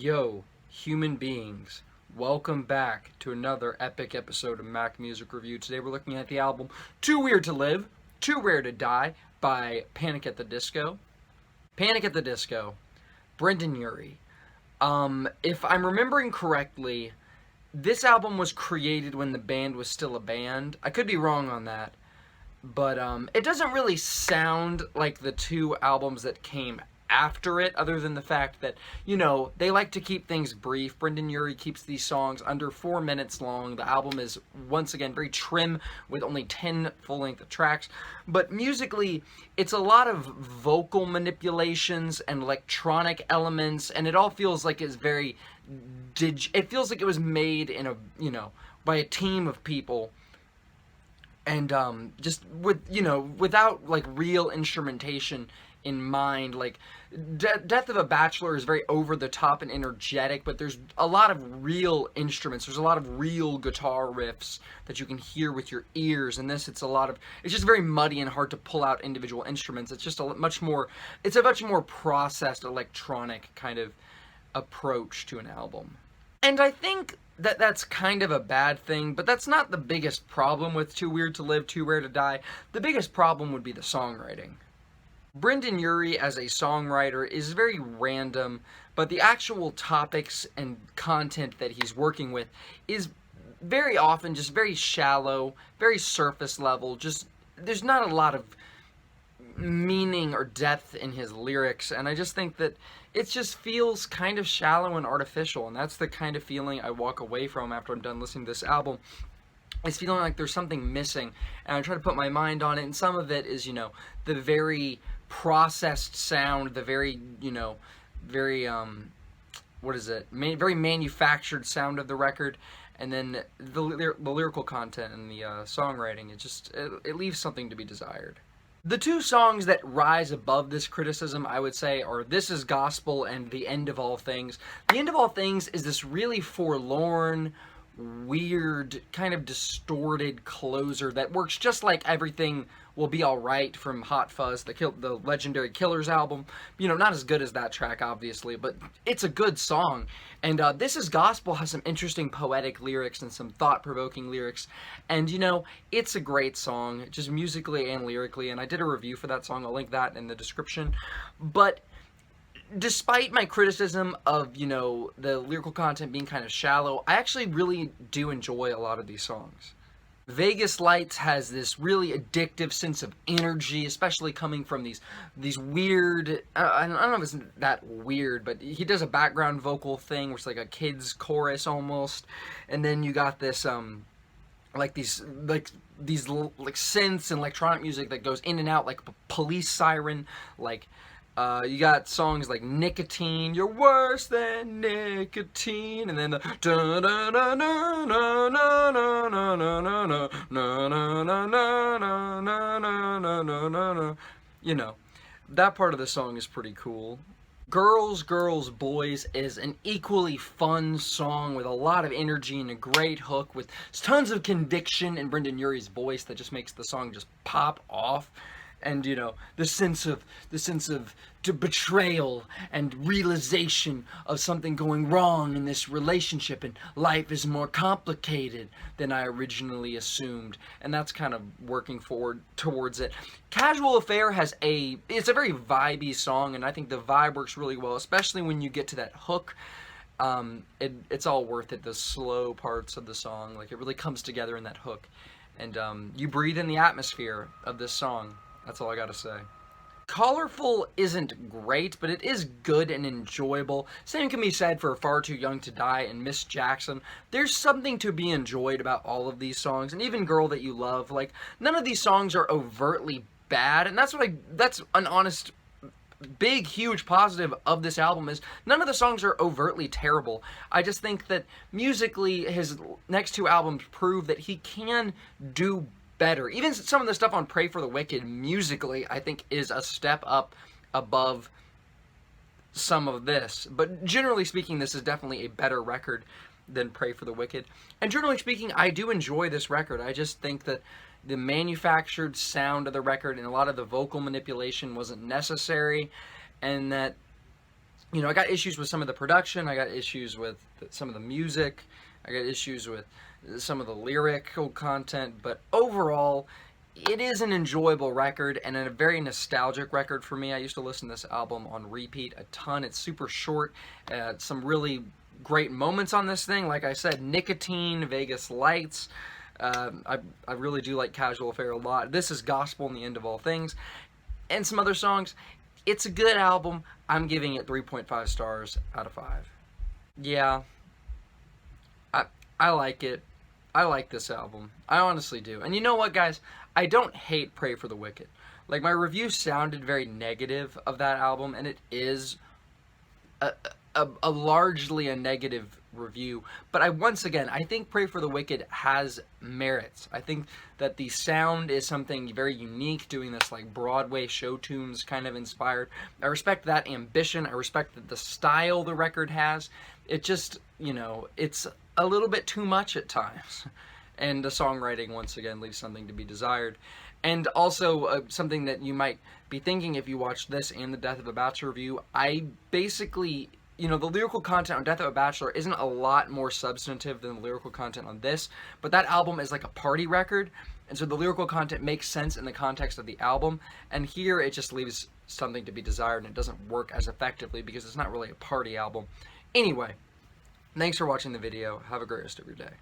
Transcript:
Yo, human beings, welcome back to another epic episode of Mac Music Review. Today we're looking at the album Too Weird to Live, Too Rare to Die by Panic at the Disco. Panic at the Disco, Brendon Urie. If I'm remembering correctly, this album was created when the band was still a band. I could be wrong on that, but it doesn't really sound like the two albums that came after it, other than the fact that, you know, they like to keep things brief. Brendon Urie keeps these songs under 4 minutes long. The album is, once again, very trim with only 10 full-length tracks. But musically, it's a lot of vocal manipulations and electronic elements, and it all feels like it's very... It feels like it was made in a, you know, by a team of people. And just with, you know, without like real instrumentation in mind. Like Death of a Bachelor is very over the top and energetic, but there's a lot of real instruments. There's a lot of real guitar riffs that you can hear with your ears. And this, it's just very muddy and hard to pull out individual instruments. It's just a much more processed electronic kind of approach to an album. And I think that that's kind of a bad thing, but that's not the biggest problem with Too Weird to Live, Too Rare to Die. The biggest problem would be the songwriting. Brendon Urie as a songwriter is very random, but the actual topics and content that he's working with is very often just very shallow, very surface level. Just, there's not a lot of meaning or depth in his lyrics, and I just think that it just feels kind of shallow and artificial, and that's the kind of feeling I walk away from after I'm done listening to this album. It's feeling like there's something missing, and I try to put my mind on it, and some of it is, you know, the very processed sound, the very, you know, very, very manufactured sound of the record, and then the lyrical content and the songwriting. It leaves something to be desired. The two songs that rise above this criticism, I would say, are This Is Gospel and The End of All Things. The End of All Things is this really forlorn, weird, kind of distorted closer that works just like Everything Will Be Alright from Hot Fuzz, the legendary Killers album. You know, not as good as that track, obviously, but it's a good song. And This Is Gospel has some interesting poetic lyrics and some thought-provoking lyrics. And, you know, it's a great song, just musically and lyrically, and I did a review for that song. I'll link that in the description. But despite my criticism of, you know, the lyrical content being kind of shallow, I actually really do enjoy a lot of these songs. Vegas Lights has this really addictive sense of energy, especially coming from these weird, I don't know if it's that weird, but he does a background vocal thing, which is like a kid's chorus almost, and then you got this, these synths and electronic music that goes in and out like a police siren, like, you got songs like Nicotine, You're Worse Than Nicotine, and then the da da da na na na na na na na na na na na na na. You know, that part of the song is pretty cool. Girls, Girls, Boys is an equally fun song with a lot of energy and a great hook with tons of conviction in Brendon Urie's voice that just makes the song just pop off. And, you know, the sense of betrayal and realization of something going wrong in this relationship, and life is more complicated than I originally assumed, and that's kind of working forward towards it. Casual Affair it's a very vibey song, and I think the vibe works really well, especially when you get to that hook. It's all worth it, the slow parts of the song, like it really comes together in that hook, and you breathe in the atmosphere of this song. That's all I gotta say. Colorful isn't great, but it is good and enjoyable. Same can be said for Far Too Young to Die and Miss Jackson. There's something to be enjoyed about all of these songs, and even Girl That You Love. Like, none of these songs are overtly bad, and that's an honest, big, huge positive of this album is none of the songs are overtly terrible. I just think that musically, his next two albums prove that he can do better. Even some of the stuff on Pray for the Wicked musically, I think, is a step up above some of this. But generally speaking, this is definitely a better record than Pray for the Wicked. And generally speaking, I do enjoy this record. I just think that the manufactured sound of the record and a lot of the vocal manipulation wasn't necessary, and that you know, I got issues with some of the production, I got issues with some of the music, I got issues with some of the lyrical content, but overall, it is an enjoyable record and a very nostalgic record for me. I used to listen to this album on repeat a ton. It's super short, some really great moments on this thing. Like I said, Nicotine, Vegas Lights. I really do like Casual Affair a lot. This is Gospel and the End of All Things, and some other songs. It's a good album. I'm giving it 3.5 stars out of 5. Yeah, I like it. I like this album. I honestly do. And you know what, guys? I don't hate Pray for the Wicked. Like, my review sounded very negative of that album, and it is a largely a negative review. But once again, I think Pray for the Wicked has merits. I think that the sound is something very unique, doing this like Broadway show tunes kind of inspired. I respect that ambition. I respect the style the record has. It just, you know, it's a little bit too much at times. And the songwriting, once again, leaves something to be desired. And also, something that you might be thinking if you watch this and the Death of a Bachelor review, I basically, you know, the lyrical content on Death of a Bachelor isn't a lot more substantive than the lyrical content on this, but that album is like a party record, and so the lyrical content makes sense in the context of the album, and here it just leaves something to be desired, and it doesn't work as effectively because it's not really a party album. Anyway, thanks for watching the video. Have a great rest of your day.